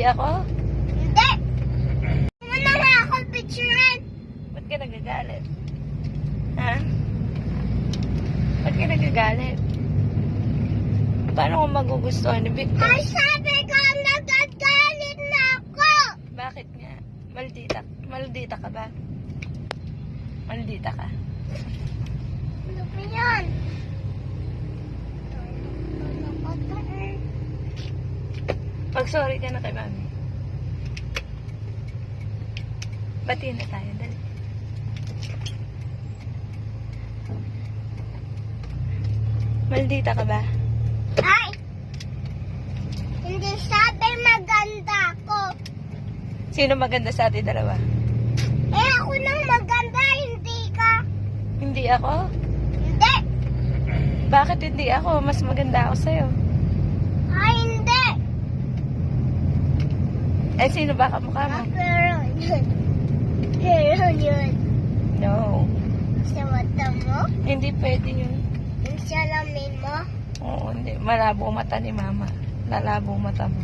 ako? Hindi. Muna nga ako picturean. Ba't ka nagagalit? Ha? Ba't ka nagagalit? Paano ko magugustuhan ni Victor? Ay, sabi ko, nagagalit na ako. Bakit nga? Maldita ka ba? Maldita ka? Ano ba yan? Pag-sorry ka na kay mami. Batiin na tayo, dali. Maldita ka ba? Ay! Hindi sabi maganda ako. Sino maganda sa ating dalawa? Eh, ako nang maganda, hindi ka. Hindi ako? Hindi. Bakit hindi ako? Mas maganda ako sa'yo. Ay, hindi. Eh, sino ba kamukha mo? Pero yun. Pero yun. No. Sa mata mo? Hindi pwede yun. Yung salamin mo? Oo, hindi. Malabo mata ni mama. Lalabo mata mo.